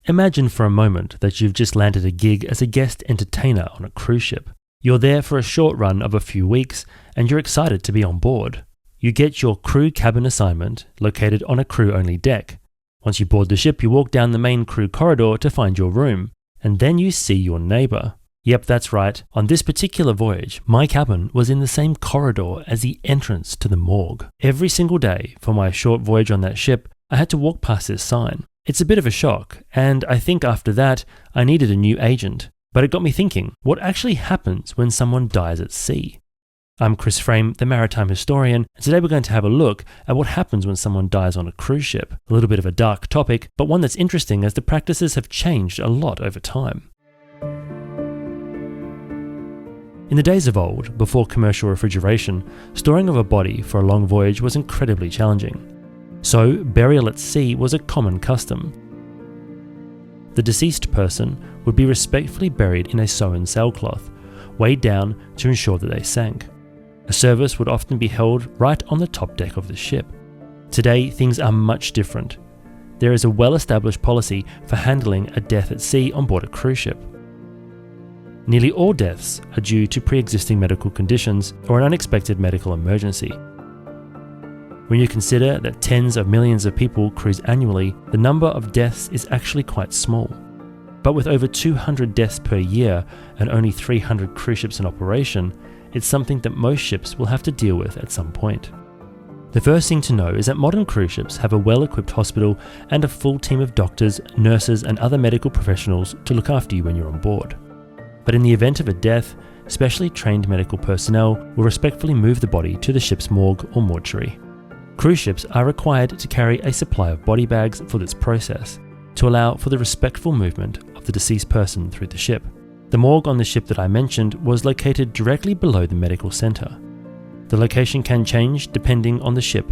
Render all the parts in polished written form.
Imagine for a moment that you've just landed a gig as a guest entertainer on a cruise ship. You're there for a short run of a few weeks, and you're excited to be on board. You get your crew cabin assignment located on a crew-only deck. Once you board the ship, you walk down the main crew corridor to find your room, and then you see your neighbour. Yep, that's right. On this particular voyage, my cabin was in the same corridor as the entrance to the morgue. Every single day for my short voyage on that ship, I had to walk past this sign. It's a bit of a shock, and I think after that, I needed a new agent. But it got me thinking, what actually happens when someone dies at sea? I'm Chris Frame, the maritime historian, and today we're going to have a look at what happens when someone dies on a cruise ship. A little bit of a dark topic, but one that's interesting as the practices have changed a lot over time. In the days of old, before commercial refrigeration, storing of a body for a long voyage was incredibly challenging. So, burial at sea was a common custom. The deceased person would be respectfully buried in a sewn sailcloth, weighed down to ensure that they sank. A service would often be held right on the top deck of the ship. Today, things are much different. There is a well-established policy for handling a death at sea on board a cruise ship. Nearly all deaths are due to pre-existing medical conditions or an unexpected medical emergency. When you consider that tens of millions of people cruise annually, the number of deaths is actually quite small. But with over 200 deaths per year and only 300 cruise ships in operation, it's something that most ships will have to deal with at some point. The first thing to know is that modern cruise ships have a well-equipped hospital and a full team of doctors, nurses and other medical professionals to look after you when you're on board. But in the event of a death, specially trained medical personnel will respectfully move the body to the ship's morgue or mortuary. Cruise ships are required to carry a supply of body bags for this process, to allow for the respectful movement of the deceased person through the ship. The morgue on the ship that I mentioned was located directly below the medical centre. The location can change depending on the ship,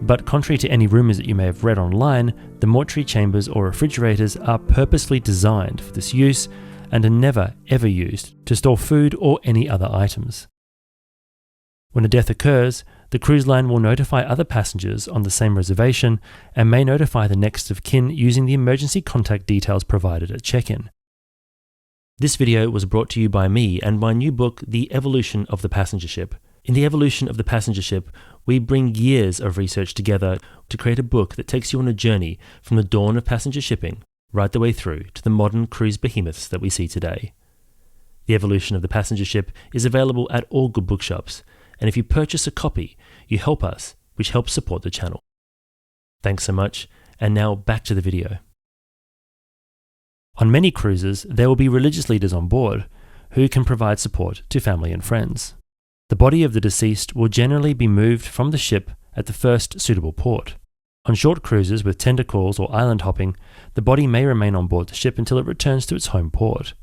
but contrary to any rumours that you may have read online, the mortuary chambers or refrigerators are purposefully designed for this use and are never ever used to store food or any other items. When a death occurs, the cruise line will notify other passengers on the same reservation and may notify the next of kin using the emergency contact details provided at check-in. This video was brought to you by me and my new book, The Evolution of the Passenger Ship. In The Evolution of the Passenger Ship, we bring years of research together to create a book that takes you on a journey from the dawn of passenger shipping right the way through to the modern cruise behemoths that we see today. The Evolution of the Passenger Ship is available at all good bookshops, and if you purchase a copy, you help us, which helps support the channel. Thanks so much, and now back to the video. On many cruises, there will be religious leaders on board who can provide support to family and friends. The body of the deceased will generally be moved from the ship at the first suitable port. On short cruises with tender calls or island hopping, the body may remain on board the ship until it returns to its home port.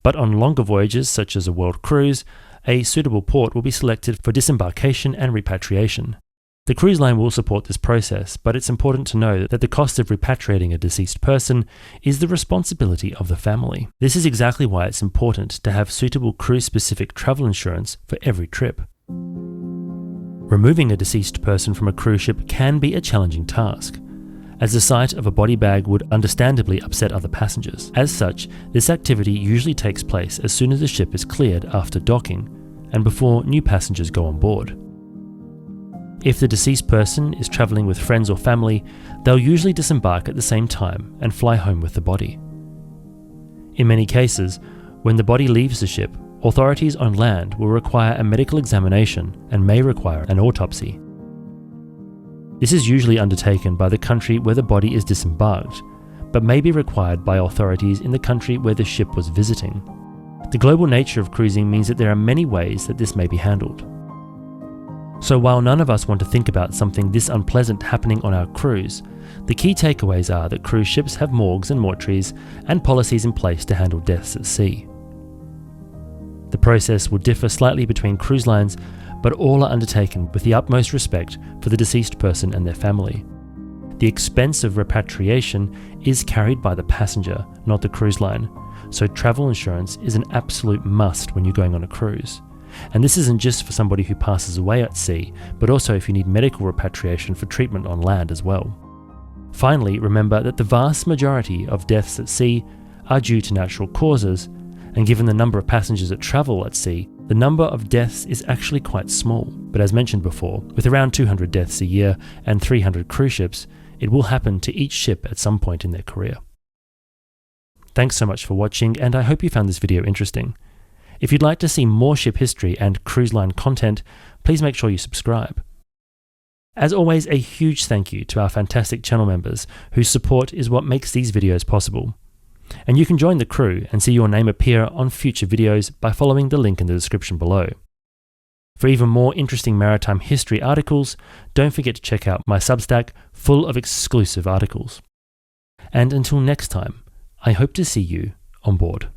But on longer voyages, such as a world cruise, a suitable port will be selected for disembarkation and repatriation. The cruise line will support this process, but it's important to know that the cost of repatriating a deceased person is the responsibility of the family. This is exactly why it's important to have suitable cruise-specific travel insurance for every trip. Removing a deceased person from a cruise ship can be a challenging task, as the sight of a body bag would understandably upset other passengers. As such, this activity usually takes place as soon as the ship is cleared after docking and before new passengers go on board. If the deceased person is travelling with friends or family, they'll usually disembark at the same time and fly home with the body. In many cases, when the body leaves the ship, authorities on land will require a medical examination and may require an autopsy. This is usually undertaken by the country where the body is disembarked, but may be required by authorities in the country where the ship was visiting. The global nature of cruising means that there are many ways that this may be handled. So while none of us want to think about something this unpleasant happening on our cruise, the key takeaways are that cruise ships have morgues and mortuaries and policies in place to handle deaths at sea. The process will differ slightly between cruise lines, but all are undertaken with the utmost respect for the deceased person and their family. The expense of repatriation is carried by the passenger, not the cruise line, so travel insurance is an absolute must when you're going on a cruise. And this isn't just for somebody who passes away at sea, but also if you need medical repatriation for treatment on land as well. Finally, remember that the vast majority of deaths at sea are due to natural causes, and given the number of passengers that travel at sea, the number of deaths is actually quite small. But as mentioned before, with around 200 deaths a year and 300 cruise ships, it will happen to each ship at some point in their career. Thanks so much for watching, and I hope you found this video interesting. If you'd like to see more ship history and cruise line content, please make sure you subscribe. As always, a huge thank you to our fantastic channel members whose support is what makes these videos possible. And you can join the crew and see your name appear on future videos by following the link in the description below. For even more interesting maritime history articles, don't forget to check out my Substack full of exclusive articles. And until next time, I hope to see you on board.